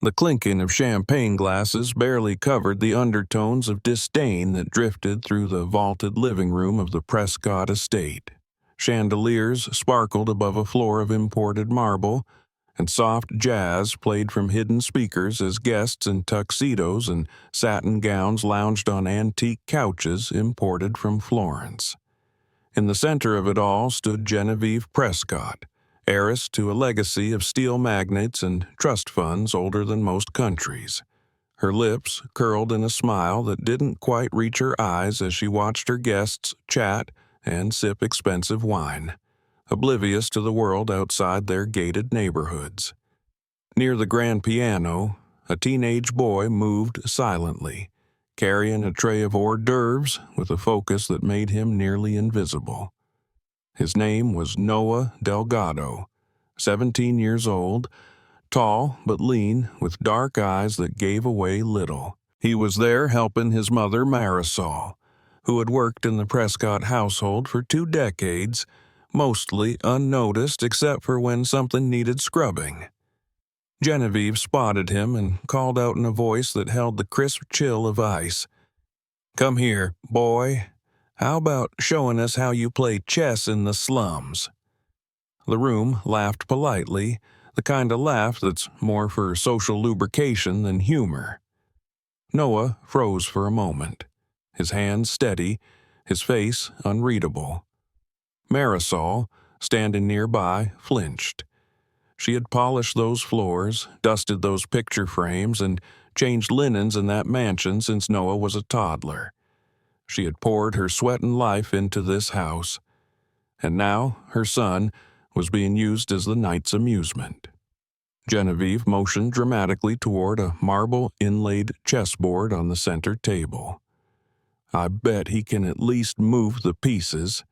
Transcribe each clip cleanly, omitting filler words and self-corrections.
The clinking of champagne glasses barely covered the undertones of disdain that drifted through the vaulted living room of the Prescott estate. Chandeliers sparkled above a floor of imported marble, and soft jazz played from hidden speakers as guests in tuxedos and satin gowns lounged on antique couches imported from Florence. In the center of it all stood Genevieve Prescott, heiress to a legacy of steel magnates and trust funds older than most countries. Her lips curled in a smile that didn't quite reach her eyes as she watched her guests chat and sip expensive wine, oblivious to the world outside their gated neighborhoods. Near the grand piano, a teenage boy moved silently, carrying a tray of hors d'oeuvres with a focus that made him nearly invisible. His name was Noah Delgado, 17 years old, tall but lean, with dark eyes that gave away little. He was there helping his mother Marisol, who had worked in the Prescott household for 2 decades, mostly unnoticed except for when something needed scrubbing. Genevieve spotted him and called out in a voice that held the crisp chill of ice, "Come here, boy. How about showing us how you play chess in the slums?" The room laughed politely, the kind of laugh that's more for social lubrication than humor. Noah froze for a moment, his hands steady, his face unreadable. Marisol, standing nearby, flinched. She had polished those floors, dusted those picture frames, and changed linens in that mansion since Noah was a toddler. She had poured her sweat and life into this house, and now her son was being used as the night's amusement. Genevieve motioned dramatically toward a marble inlaid chessboard on the center table. "I bet he can at least move the pieces,"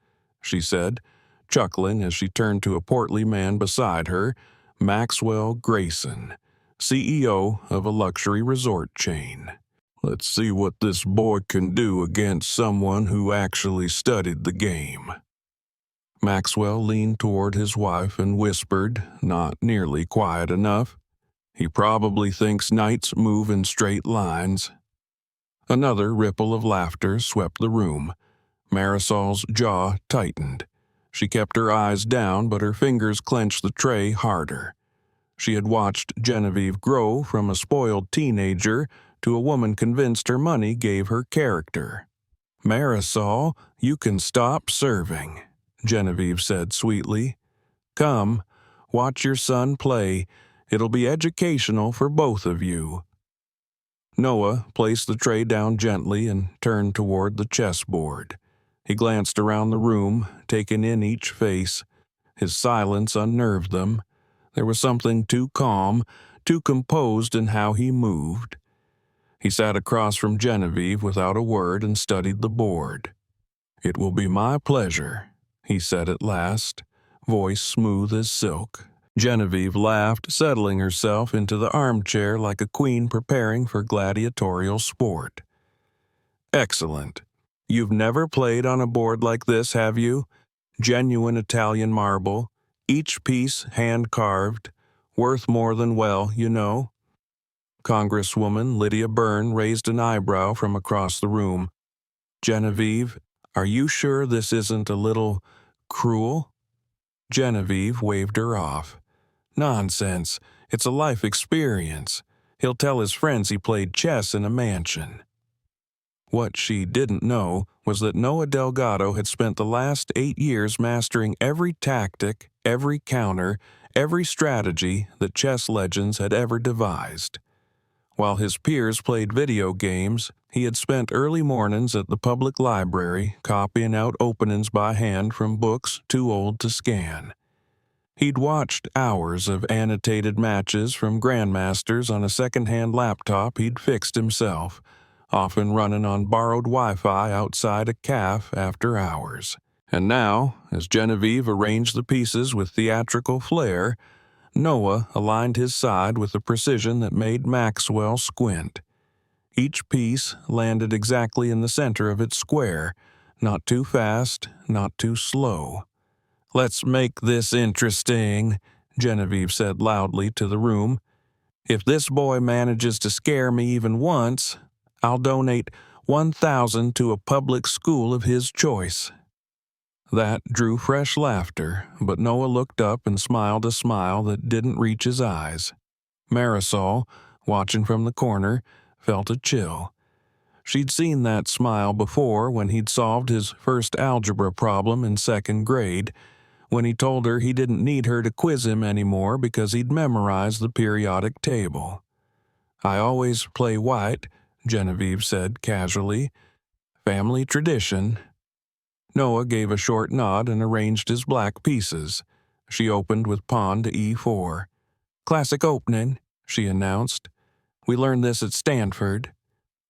she said, chuckling as she turned to a portly man beside her, Maxwell Grayson, CEO of a luxury resort chain. "Let's see what this boy can do against someone who actually studied the game." Maxwell leaned toward his wife and whispered, not nearly quiet enough, "He probably thinks knights move in straight lines." Another ripple of laughter swept the room. Marisol's jaw tightened. She kept her eyes down, but her fingers clenched the tray harder. She had watched Genevieve grow from a spoiled teenager to a woman convinced her money gave her character. "Marisol, you can stop serving," Genevieve said sweetly. "Come, watch your son play. It'll be educational for both of you." Noah placed the tray down gently and turned toward the chessboard. He glanced around the room, taking in each face. His silence unnerved them. There was something too calm, too composed in how he moved. He sat across from Genevieve without a word and studied the board. "It will be my pleasure," he said at last, voice smooth as silk. Genevieve laughed, settling herself into the armchair like a queen preparing for gladiatorial sport. "Excellent. You've never played on a board like this, have you? Genuine Italian marble, each piece hand-carved, worth more than well, you know." Congresswoman Lydia Byrne raised an eyebrow from across the room. "Genevieve, are you sure this isn't a little cruel?" Genevieve waved her off. "Nonsense. It's a life experience. He'll tell his friends he played chess in a mansion." What she didn't know was that Noah Delgado had spent the last 8 years mastering every tactic, every counter, every strategy that chess legends had ever devised. While his peers played video games, he had spent early mornings at the public library copying out openings by hand from books too old to scan. He'd watched hours of annotated matches from grandmasters on a second-hand laptop he'd fixed himself, often running on borrowed Wi-Fi outside a cafe after hours. And now, as Genevieve arranged the pieces with theatrical flair, Noah aligned his side with a precision that made Maxwell squint. Each piece landed exactly in the center of its square, not too fast, not too slow. "Let's make this interesting," Genevieve said loudly to the room. If this boy manages to scare me even once, I'll donate 1,000 to a public school of his choice." That drew fresh laughter, but Noah looked up and smiled a smile that didn't reach his eyes. Marisol, watching from the corner, felt a chill. She'd seen that smile before when he'd solved his first algebra problem in second grade, when he told her he didn't need her to quiz him anymore because he'd memorized the periodic table. "I always play white," Genevieve said casually. "Family tradition." Noah gave a short nod and arranged his black pieces. She opened with pawn to e4. "Classic opening," she announced. "We learned this at Stanford."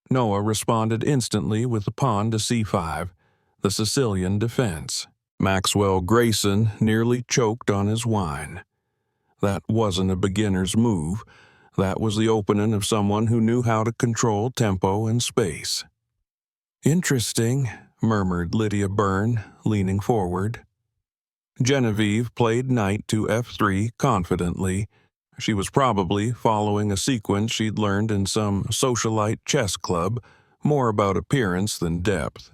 Noah responded instantly with the pawn to c5, the Sicilian defense. Maxwell Grayson nearly choked on his wine. That wasn't a beginner's move. That was the opening of someone who knew how to control tempo and space. "Interesting," murmured Lydia Byrne, leaning forward. Genevieve played knight to f3 confidently. She was probably following a sequence she'd learned in some socialite chess club, more about appearance than depth.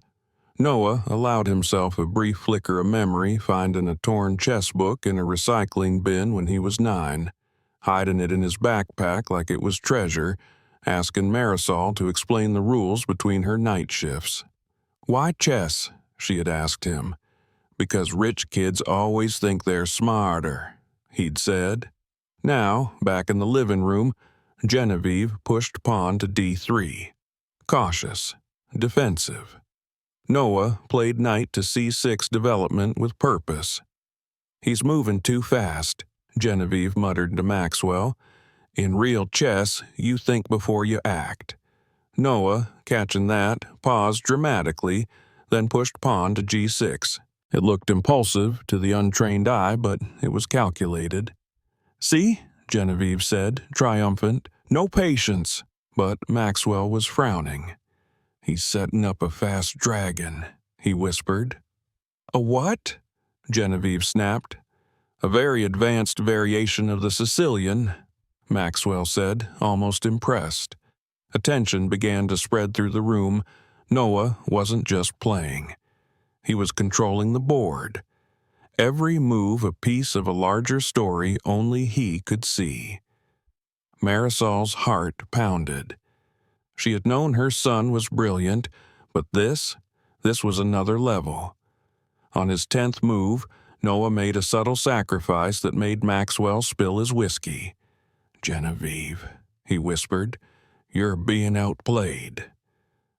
Noah allowed himself a brief flicker of memory finding a torn chess book in a recycling bin when he was 9, hiding it in his backpack like it was treasure, asking Marisol to explain the rules between her night shifts. "Why chess?" she had asked him. "Because rich kids always think they're smarter," he'd said. Now, back in the living room, Genevieve pushed pawn to d3. Cautious, defensive. Noah played knight to c6 development with purpose. "He's moving too fast," Genevieve muttered to Maxwell. "In real chess, you think before you act." Noah, catching that, paused dramatically, then pushed pawn to g6. It looked impulsive to the untrained eye, but it was calculated. "See?" Genevieve said, triumphant. "No patience." But Maxwell was frowning. "He's setting up a fast dragon," he whispered. "A what?" Genevieve snapped. "A very advanced variation of the Sicilian," Maxwell said, almost impressed. Attention began to spread through the room. Noah wasn't just playing. He was controlling the board. Every move a piece of a larger story only he could see. Marisol's heart pounded. She had known her son was brilliant, but this was another level. On his 10th move, Noah made a subtle sacrifice that made Maxwell spill his whiskey. "Genevieve," he whispered, "you're being outplayed."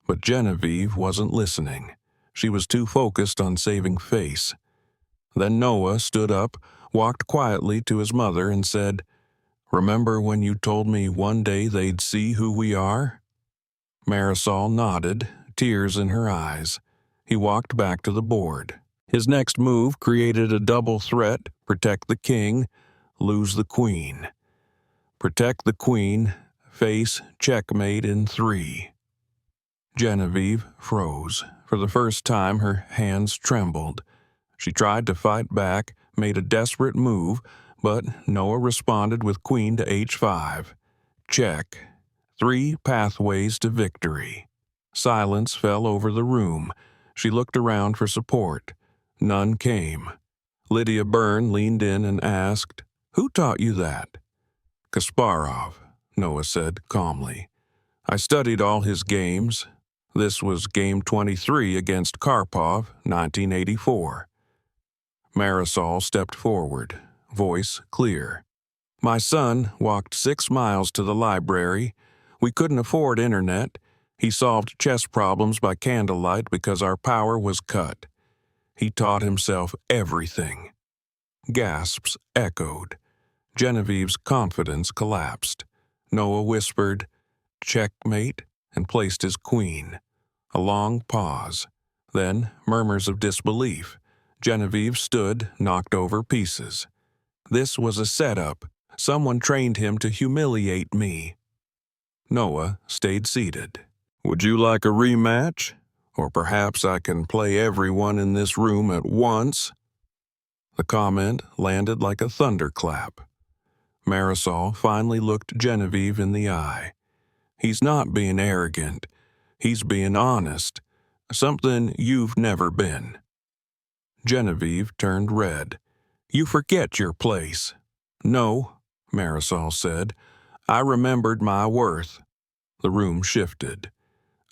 But Genevieve wasn't listening. She was too focused on saving face. Then Noah stood up, walked quietly to his mother, and said, "Remember when you told me one day they'd see who we are?" Marisol nodded, tears in her eyes. He walked back to the board. His next move created a double threat: protect the king, lose the queen. Protect the queen, face checkmate in 3. Genevieve froze. For the first time, her hands trembled. She tried to fight back, made a desperate move, but Noah responded with queen to h5. Check. 3 pathways to victory. Silence fell over the room. She looked around for support. None came. Lydia Byrne leaned in and asked, "Who taught you that?" "Kasparov," Noah said calmly. "I studied all his games. This was game 23 against Karpov, 1984. Marisol stepped forward, voice clear. "My son walked 6 miles to the library. We couldn't afford internet. He solved chess problems by candlelight because our power was cut. He taught himself everything." Gasps echoed. Genevieve's confidence collapsed. Noah whispered, "Checkmate," and placed his queen. A long pause. Then murmurs of disbelief. Genevieve stood, knocked over pieces. "This was a setup. Someone trained him to humiliate me." Noah stayed seated. "Would you like a rematch? Or perhaps I can play everyone in this room at once?" The comment landed like a thunderclap. Marisol finally looked Genevieve in the eye. "He's not being arrogant. He's being honest. Something you've never been." Genevieve turned red. "You forget your place." "No," Marisol said. "I remembered my worth." The room shifted.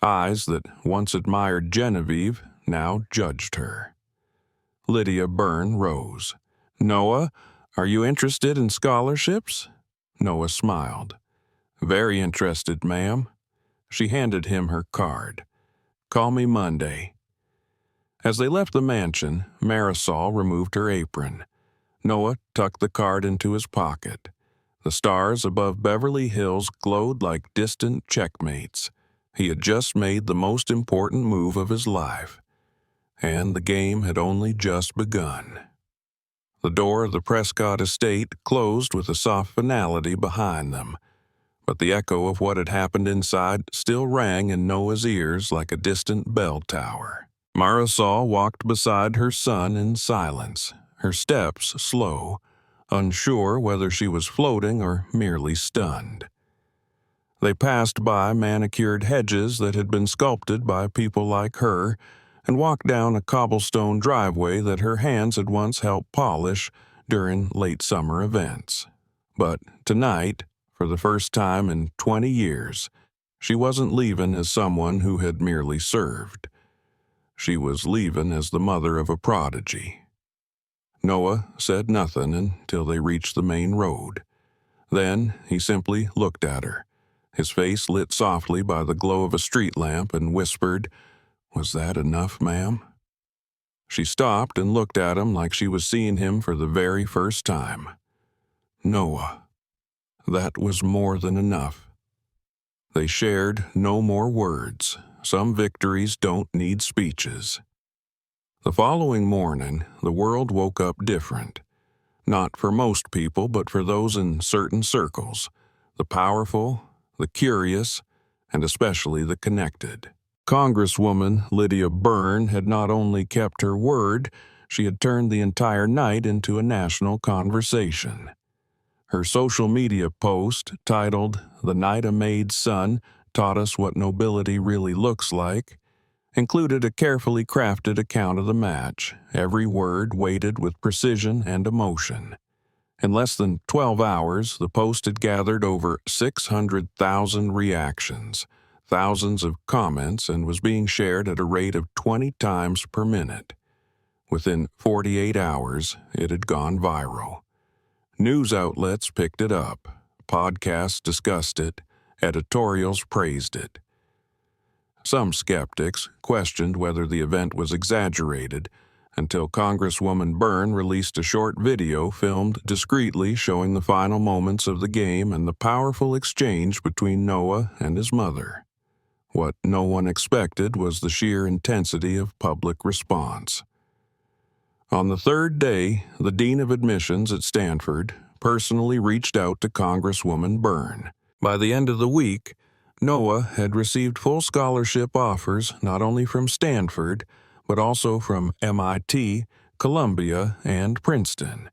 Eyes that once admired Genevieve now judged her. Lydia Byrne rose. "Noah, are you interested in scholarships?" Noah smiled. "Very interested, ma'am." She handed him her card. "Call me Monday." As they left the mansion, Marisol removed her apron. Noah tucked the card into his pocket. The stars above Beverly Hills glowed like distant checkmates. He had just made the most important move of his life, and the game had only just begun. The door of the Prescott estate closed with a soft finality behind them, but the echo of what had happened inside still rang in Noah's ears like a distant bell tower. Marisol walked beside her son in silence, her steps slow, unsure whether she was floating or merely stunned. They passed by manicured hedges that had been sculpted by people like her, and walked down a cobblestone driveway that her hands had once helped polish during late summer events. But tonight, for the first time in 20 years, she wasn't leaving as someone who had merely served. She was leaving as the mother of a prodigy. Noah said nothing until they reached the main road. Then he simply looked at her, his face lit softly by the glow of a street lamp, and whispered, "Was that enough, ma'am?" She stopped and looked at him like she was seeing him for the very first time. "Noah." That was more than enough. They shared no more words. Some victories don't need speeches. The following morning, the world woke up different. Not for most people, but for those in certain circles, the powerful, the curious, and especially the connected. Congresswoman Lydia Byrne had not only kept her word, she had turned the entire night into a national conversation. Her social media post, titled "The Night a Maid's Son Taught Us What Nobility Really Looks Like," included a carefully crafted account of the match, every word weighted with precision and emotion. In less than 12 hours, the post had gathered over 600,000 reactions, thousands of comments, and was being shared at a rate of 20 times per minute. Within 48 hours, it had gone viral. News outlets picked it up, podcasts discussed it, editorials praised it. Some skeptics questioned whether the event was exaggerated, until Congresswoman Byrne released a short video filmed discreetly showing the final moments of the game and the powerful exchange between Noah and his mother. What no one expected was the sheer intensity of public response. On the third day, the Dean of Admissions at Stanford personally reached out to Congresswoman Byrne. By the end of the week, Noah had received full scholarship offers not only from Stanford, but also from MIT, Columbia, and Princeton.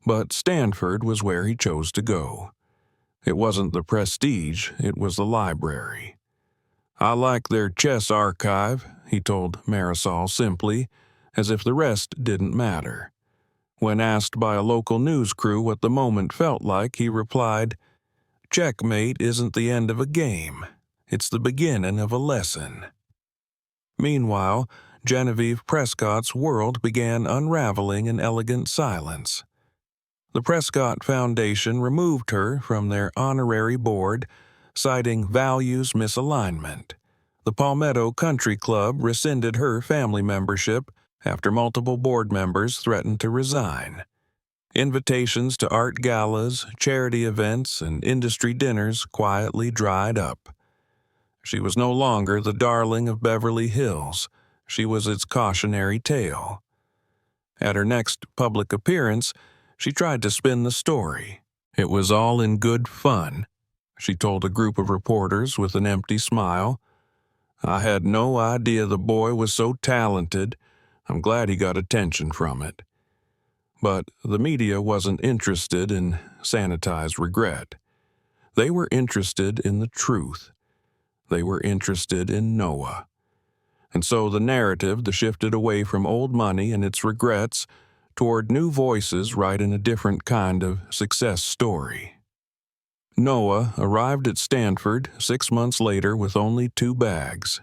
But Stanford was where he chose to go. It wasn't the prestige, it was the library. "I like their chess archive," he told Marisol simply, as if the rest didn't matter. When asked by a local news crew what the moment felt like, he replied, "Checkmate isn't the end of a game. It's the beginning of a lesson." Meanwhile, Genevieve Prescott's world began unraveling in elegant silence. The Prescott Foundation removed her from their honorary board, citing values misalignment. The Palmetto Country Club rescinded her family membership after multiple board members threatened to resign. Invitations to art galas, charity events, and industry dinners quietly dried up. She was no longer the darling of Beverly Hills. She was its cautionary tale. At her next public appearance, she tried to spin the story. "It was all in good fun," she told a group of reporters with an empty smile. "I had no idea the boy was so talented. I'm glad he got attention from it." But the media wasn't interested in sanitized regret. They were interested in the truth. They were interested in Noah. And so the narrative shifted away from old money and its regrets toward new voices writing a different kind of success story. Noah arrived at Stanford 6 months later with only 2 bags.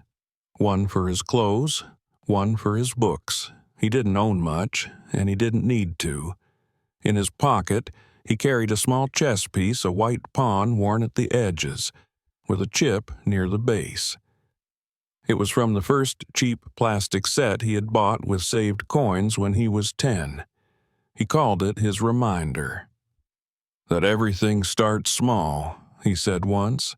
One for his clothes, one for his books. He didn't own much, and he didn't need to. In his pocket, he carried a small chess piece, a white pawn worn at the edges, with a chip near the base. It was from the first cheap plastic set he had bought with saved coins when he was 10. He called it his reminder. "That everything starts small," he said once.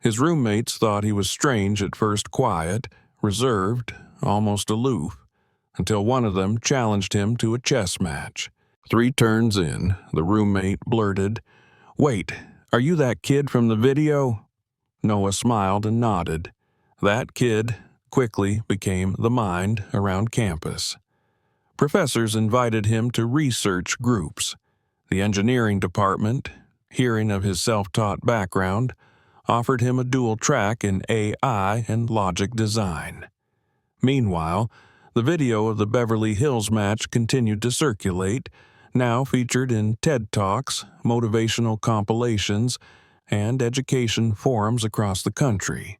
His roommates thought he was strange, at first quiet, reserved, almost aloof, until one of them challenged him to a chess match. 3 turns in, the roommate blurted, "Wait, are you that kid from the video?" Noah smiled and nodded. That kid quickly became the mind around campus. Professors invited him to research groups. The engineering department, hearing of his self-taught background, offered him a dual track in AI and logic design. Meanwhile, the video of the Beverly Hills match continued to circulate, now featured in TED Talks, motivational compilations, and education forums across the country.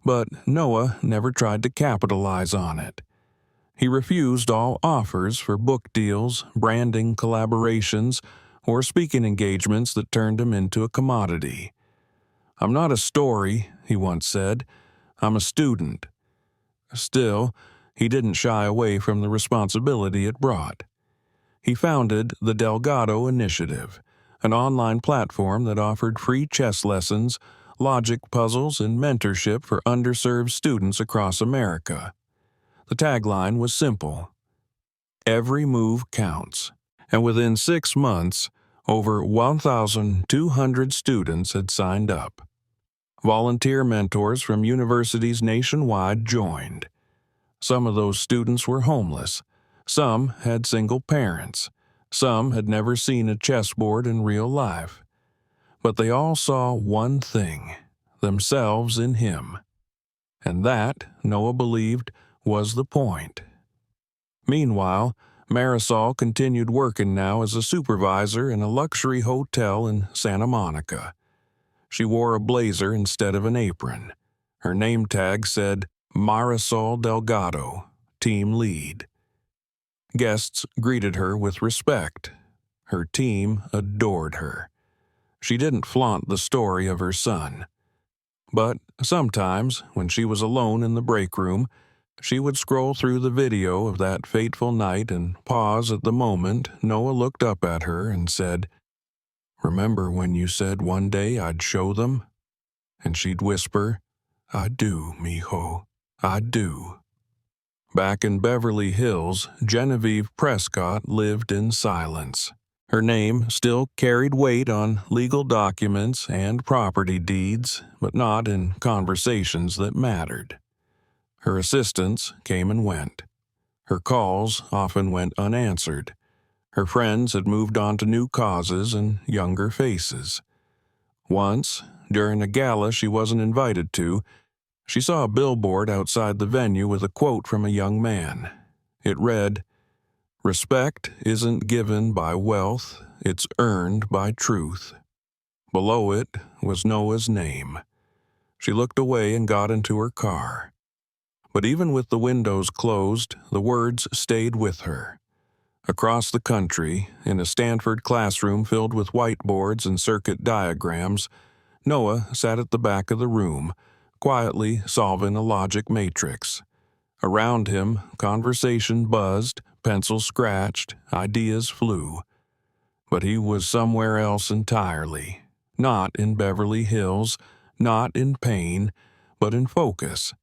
But Noah never tried to capitalize on it. He refused all offers for book deals, branding collaborations, or speaking engagements that turned him into a commodity. "I'm not a story," he once said. "I'm a student." Still, he didn't shy away from the responsibility it brought. He founded the Delgado Initiative, an online platform that offered free chess lessons, logic puzzles, and mentorship for underserved students across America. The tagline was simple: "Every move counts." And within 6 months, over 1,200 students had signed up. Volunteer mentors from universities nationwide joined. Some of those students were homeless. Some had single parents. Some had never seen a chessboard in real life. But they all saw one thing: themselves in him. And that, Noah believed, was the point. Meanwhile, Marisol continued working now as a supervisor in a luxury hotel in Santa Monica. She wore a blazer instead of an apron. Her name tag said Marisol Delgado, team lead. Guests greeted her with respect. Her team adored her. She didn't flaunt the story of her son. But sometimes, when she was alone in the break room, she would scroll through the video of that fateful night and pause at the moment Noah looked up at her and said, "Remember when you said one day I'd show them?" And she'd whisper, "I do, mijo, I do." Back in Beverly Hills, Genevieve Prescott lived in silence. Her name still carried weight on legal documents and property deeds, but not in conversations that mattered. Her assistants came and went. Her calls often went unanswered. Her friends had moved on to new causes and younger faces. Once, during a gala she wasn't invited to, she saw a billboard outside the venue with a quote from a young man. It read, "Respect isn't given by wealth, it's earned by truth." Below it was Noah's name. She looked away and got into her car. But even with the windows closed, the words stayed with her. Across the country, in a Stanford classroom filled with whiteboards and circuit diagrams, Noah sat at the back of the room, quietly solving a logic matrix. Around him, conversation buzzed, pencils scratched, ideas flew. But he was somewhere else entirely. Not in Beverly Hills, not in pain, but in focus.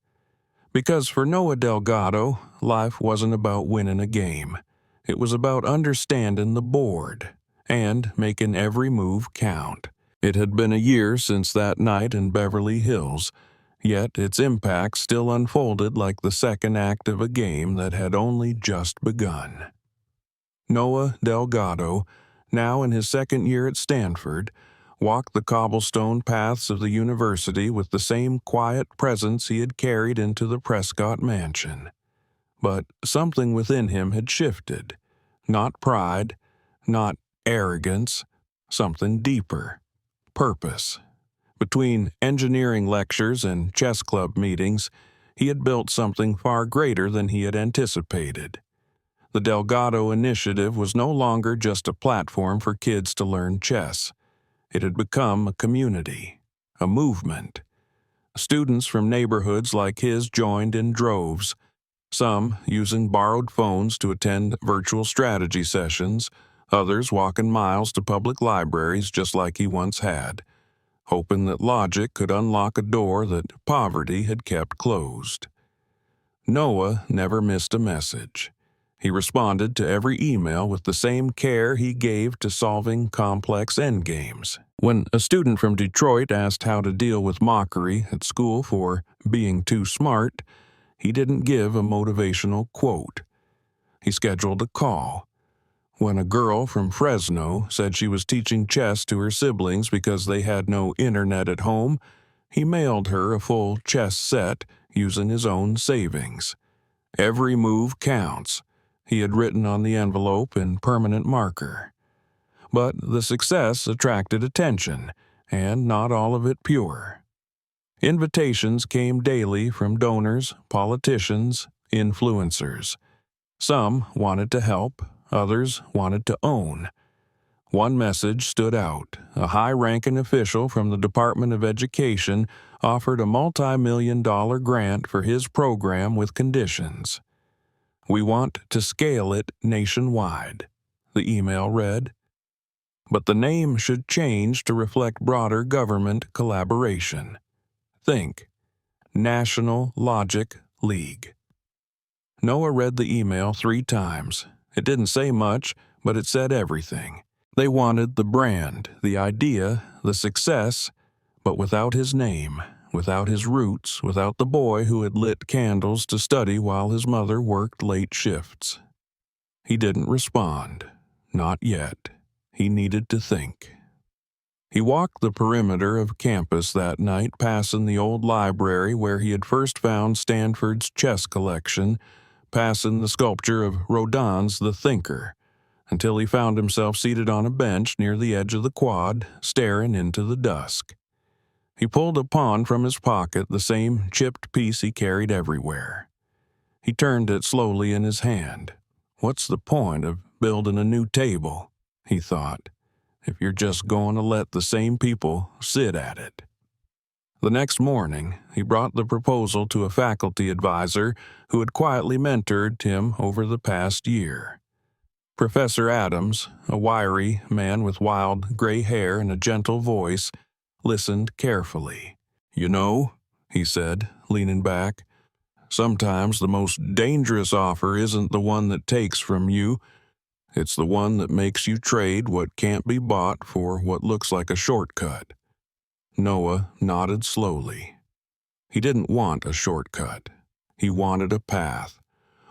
Because for Noah Delgado, life wasn't about winning a game. It was about understanding the board and making every move count. It had been a year since that night in Beverly Hills, yet its impact still unfolded like the second act of a game that had only just begun. Noah Delgado now in his second year at Stanford, walked the cobblestone paths of the university with the same quiet presence he had carried into the Prescott mansion. But something within him had shifted. Not pride, not arrogance, something deeper. Purpose. Between engineering lectures and chess club meetings, he had built something far greater than he had anticipated. The Delgado Initiative was no longer just a platform for kids to learn chess. It had become a community, a movement. Students from neighborhoods like his joined in droves, some using borrowed phones to attend virtual strategy sessions, others walking miles to public libraries just like he once had, hoping that logic could unlock a door that poverty had kept closed. Noah never missed a message. He responded to every email with the same care he gave to solving complex endgames. When a student from Detroit asked how to deal with mockery at school for being too smart, he didn't give a motivational quote. He scheduled a call. When a girl from Fresno said she was teaching chess to her siblings because they had no internet at home, he mailed her a full chess set using his own savings. Every move counts, he had written on the envelope in permanent marker. But the success attracted attention, and not all of it pure. Invitations came daily from donors, politicians, influencers. Some wanted to help, others wanted to own. One message stood out. A high-ranking official from the Department of Education offered a multi-million-dollar grant for his program with conditions. "We want to scale it nationwide," the email read. But the name should change to reflect broader government collaboration. Think, National Logic League. Noah read the email 3 times. It didn't say much, but it said everything. They wanted the brand, the idea, the success, but without his name, without his roots, without the boy who had lit candles to study while his mother worked late shifts. He didn't respond. Not yet. He needed to think. He walked the perimeter of campus that night, passing the old library where he had first found Stanford's chess collection, passing the sculpture of Rodin's The Thinker, until he found himself seated on a bench near the edge of the quad, staring into the dusk. He pulled a pawn from his pocket, the same chipped piece he carried everywhere. He turned it slowly in his hand. What's the point of building a new table, he thought, if you're just going to let the same people sit at it? The next morning, he brought the proposal to a faculty advisor who had quietly mentored him over the past year. Professor Adams, a wiry man with wild gray hair and a gentle voice, listened carefully. "You know," he said, leaning back, "sometimes the most dangerous offer isn't the one that takes from you. It's the one that makes you trade what can't be bought for what looks like a shortcut." Noah nodded slowly. He didn't want a shortcut. He wanted a path,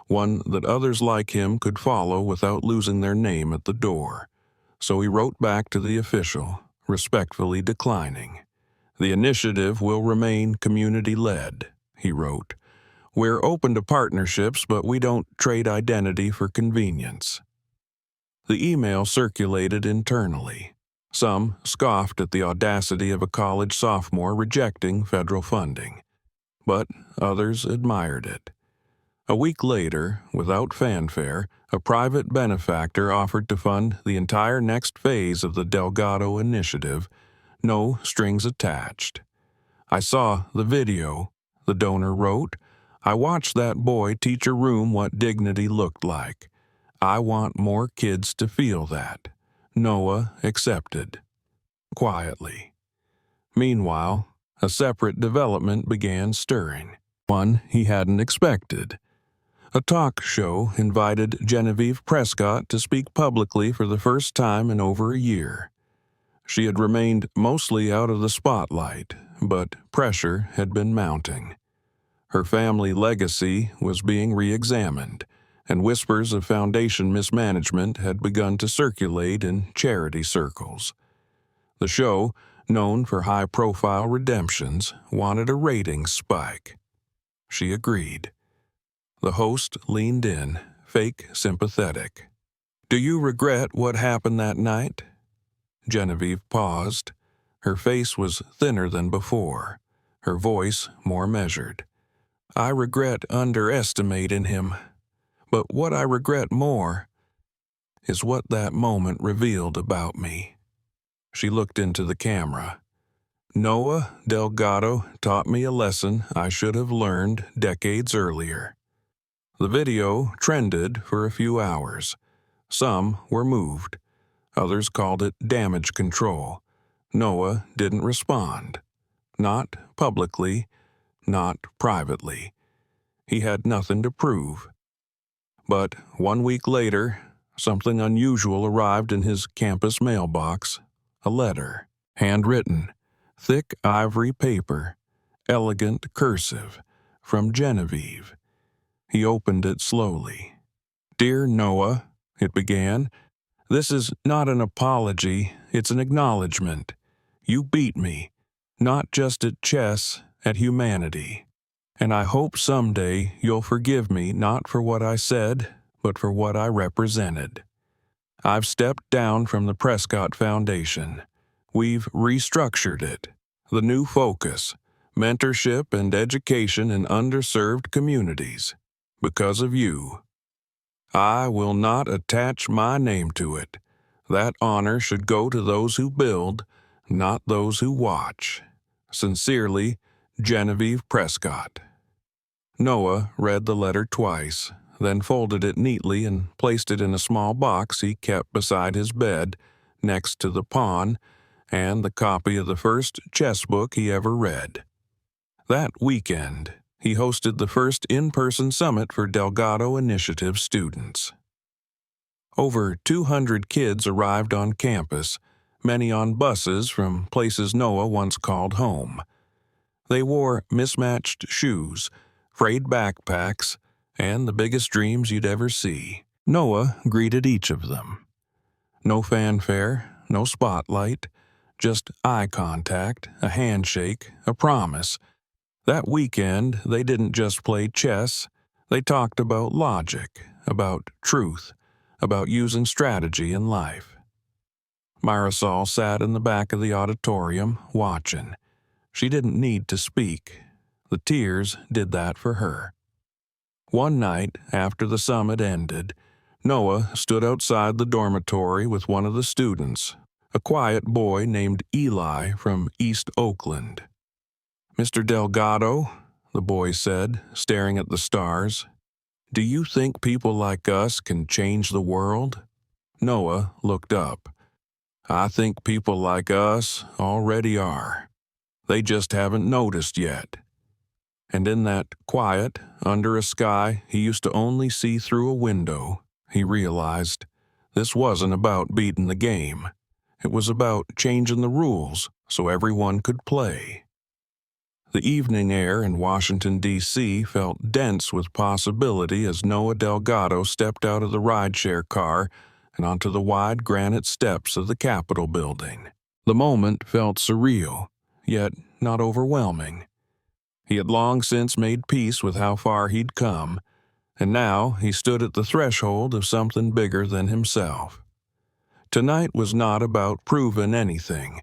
one that others like him could follow without losing their name at the door. So he wrote back to the official, respectfully declining. "The initiative will remain community-led," he wrote. "We're open to partnerships, but we don't trade identity for convenience." The email circulated internally. Some scoffed at the audacity of a college sophomore rejecting federal funding, but others admired it. A week later, without fanfare, a private benefactor offered to fund the entire next phase of the Delgado Initiative, no strings attached. "I saw the video," the donor wrote. "I watched that boy teach a room what dignity looked like. I want more kids to feel that." Noah accepted. Quietly. Meanwhile, a separate development began stirring, one he hadn't expected. A talk show invited Genevieve Prescott to speak publicly for the first time in over a year. She had remained mostly out of the spotlight, but pressure had been mounting. Her family legacy was being re-examined, and whispers of foundation mismanagement had begun to circulate in charity circles. The show, known for high-profile redemptions, wanted a ratings spike. She agreed. The host leaned in, fake sympathetic. "Do you regret what happened that night?" Genevieve paused. Her face was thinner than before, her voice more measured. "I regret underestimating him. But what I regret more is what that moment revealed about me." She looked into the camera. "Noah Delgado taught me a lesson I should have learned decades earlier." The video trended for a few hours. Some were moved. Others called it damage control. Noah didn't respond. Not publicly, not privately. He had nothing to prove. But 1 week later, something unusual arrived in his campus mailbox. A letter, handwritten, thick ivory paper, elegant cursive, from Genevieve. He opened it slowly. "Dear Noah," it began, "this is not an apology, it's an acknowledgement. You beat me, not just at chess, at humanity. And I hope someday you'll forgive me not for what I said, but for what I represented. I've stepped down from the Prescott Foundation. We've restructured it. The new focus, mentorship and education in underserved communities. Because of you. I will not attach my name to it. That honor should go to those who build, not those who watch. Sincerely, Genevieve Prescott." Noah read the letter twice, then folded it neatly and placed it in a small box he kept beside his bed, next to the pawn, and the copy of the first chess book he ever read. That weekend, he hosted the first in-person summit for Delgado Initiative students. Over 200 kids arrived on campus, many on buses from places Noah once called home. They wore mismatched shoes, frayed backpacks, and the biggest dreams you'd ever see. Noah greeted each of them. No fanfare, no spotlight, just eye contact, a handshake, a promise. That weekend, they didn't just play chess, they talked about logic, about truth, about using strategy in life. Marisol sat in the back of the auditorium, watching. She didn't need to speak. The tears did that for her. One night, after the summit ended, Noah stood outside the dormitory with one of the students, a quiet boy named Eli from East Oakland. "Mr. Delgado," the boy said, staring at the stars, "do you think people like us can change the world?" Noah looked up. "I think people like us already are. They just haven't noticed yet." And in that quiet, under a sky he used to only see through a window, he realized this wasn't about beating the game. It was about changing the rules so everyone could play. The evening air in Washington, D.C. felt dense with possibility as Noah Delgado stepped out of the rideshare car and onto the wide granite steps of the Capitol building. The moment felt surreal, yet not overwhelming. He had long since made peace with how far he'd come, and now he stood at the threshold of something bigger than himself. Tonight was not about proving anything.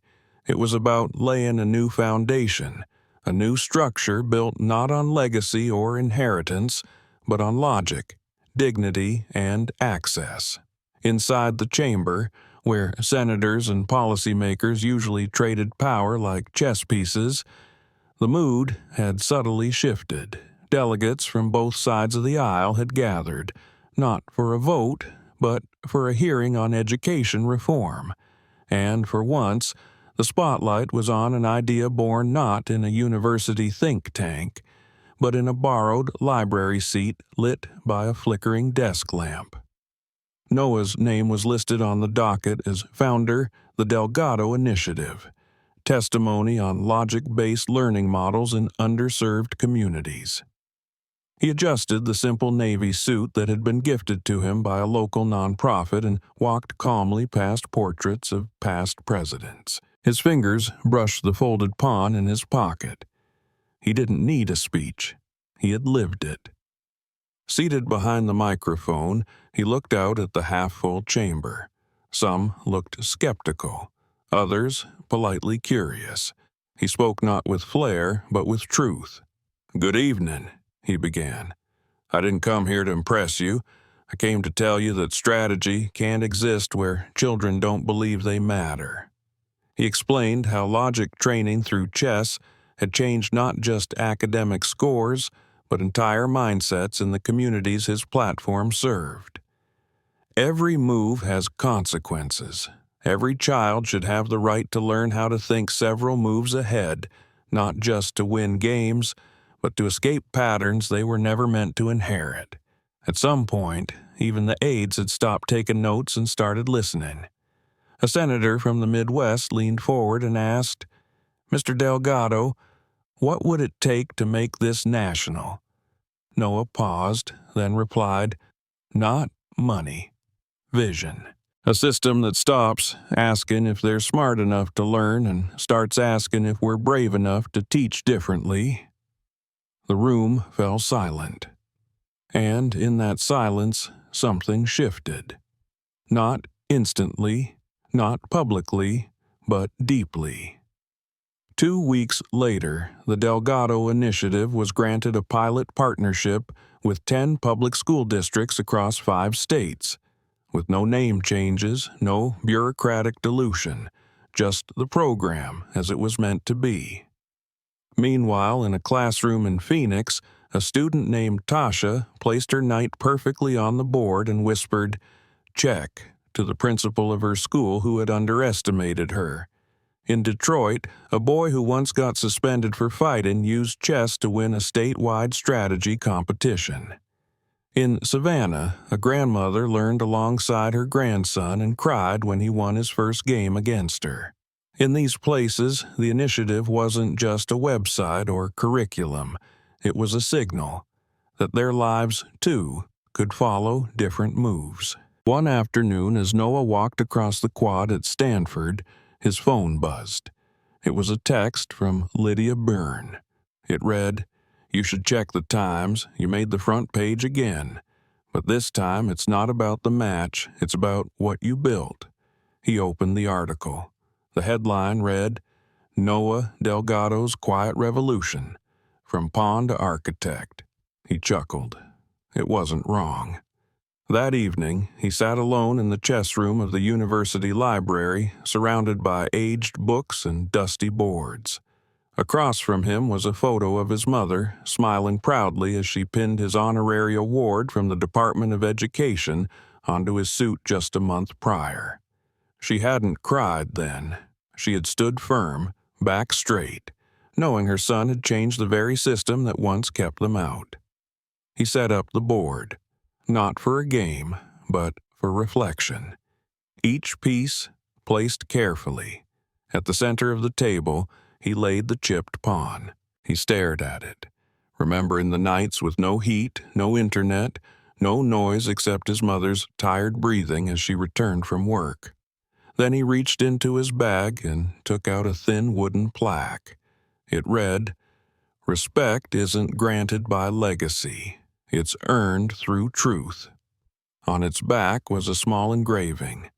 It was about laying a new foundation, a new structure built not on legacy or inheritance, but on logic, dignity, and access. Inside the chamber, where senators and policymakers usually traded power like chess pieces, the mood had subtly shifted. Delegates from both sides of the aisle had gathered, not for a vote, but for a hearing on education reform. And for once, the spotlight was on an idea born not in a university think tank, but in a borrowed library seat lit by a flickering desk lamp. Noah's name was listed on the docket as founder, the Delgado Initiative, testimony on logic-based learning models in underserved communities. He adjusted the simple navy suit that had been gifted to him by a local nonprofit and walked calmly past portraits of past presidents. His fingers brushed the folded pawn in his pocket. He didn't need a speech. He had lived it. Seated behind the microphone, he looked out at the half-full chamber. Some looked skeptical, others politely curious. He spoke not with flair, but with truth. "Good evening," he began. "I didn't come here to impress you. I came to tell you that strategy can't exist where children don't believe they matter." He explained how logic training through chess had changed not just academic scores, but entire mindsets in the communities his platform served. Every move has consequences. Every child should have the right to learn how to think several moves ahead, not just to win games, but to escape patterns they were never meant to inherit. At some point, even the aides had stopped taking notes and started listening. A senator from the Midwest leaned forward and asked, "Mr. Delgado, what would it take to make this national?" Noah paused, then replied, "Not money. Vision. A system that stops asking if they're smart enough to learn and starts asking if we're brave enough to teach differently." The room fell silent. And in that silence, something shifted. Not instantly, not publicly, but deeply. 2 weeks later, the Delgado Initiative was granted a pilot partnership with 10 public school districts across 5 states, with no name changes, no bureaucratic dilution, just the program as it was meant to be. Meanwhile, in a classroom in Phoenix, a student named Tasha placed her knight perfectly on the board and whispered, "Check," to the principal of her school who had underestimated her. In Detroit, a boy who once got suspended for fighting used chess to win a statewide strategy competition. In Savannah, a grandmother learned alongside her grandson and cried when he won his first game against her. In these places, the initiative wasn't just a website or curriculum. It was a signal that their lives, too, could follow different moves. One afternoon, as Noah walked across the quad at Stanford, his phone buzzed. It was a text from Lydia Byrne. It read, "You should check the Times. You made the front page again. But this time it's not about the match, it's about what you built." He opened the article. The headline read, "Noah Delgado's Quiet Revolution, From Pawn to Architect." He chuckled. It wasn't wrong. That evening, he sat alone in the chess room of the university library, surrounded by aged books and dusty boards. Across from him was a photo of his mother, smiling proudly as she pinned his honorary award from the Department of Education onto his suit just a month prior. She hadn't cried then. She had stood firm, back straight, knowing her son had changed the very system that once kept them out. He set up the board, not for a game, but for reflection. Each piece placed carefully. At the center of the table, he laid the chipped pawn. He stared at it, remembering the nights with no heat, no internet, no noise except his mother's tired breathing as she returned from work. Then he reached into his bag and took out a thin wooden plaque. It read, "Respect isn't granted by legacy. It's earned through truth." On its back was a small engraving,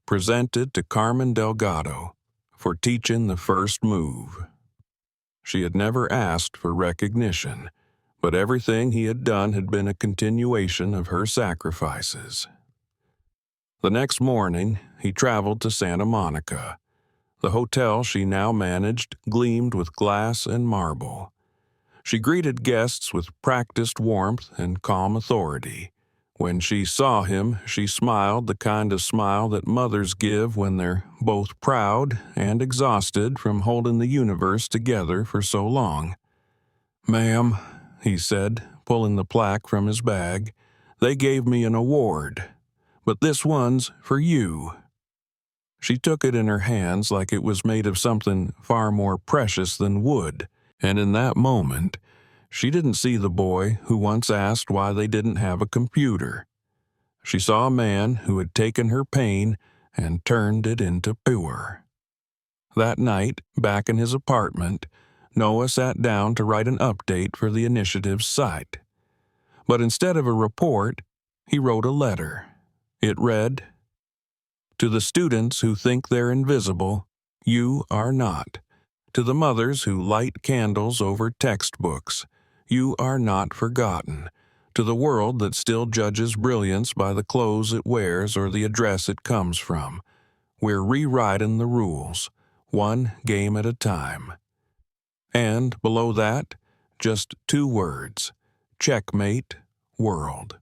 "Presented to Carmen Delgado for teaching the first move." She had never asked for recognition, but everything he had done had been a continuation of her sacrifices. The next morning, he traveled to Santa Monica. The hotel she now managed gleamed with glass and marble. She greeted guests with practiced warmth and calm authority. When she saw him, she smiled the kind of smile that mothers give when they're both proud and exhausted from holding the universe together for so long. "Ma'am," he said, pulling the plaque from his bag, "they gave me an award, but this one's for you." She took it in her hands like it was made of something far more precious than wood, and in that moment, She didn't see the boy who once asked why they didn't have a computer. She saw a man who had taken her pain and turned it into power. That night, back in his apartment, Noah sat down to write an update for the initiative's site. But instead of a report, he wrote a letter. It read, "To the students who think they're invisible, you are not. To the mothers who light candles over textbooks, you are not forgotten. To the world that still judges brilliance by the clothes it wears or the address it comes from, we're rewriting the rules, one game at a time." And below that, just 2 words, checkmate, world.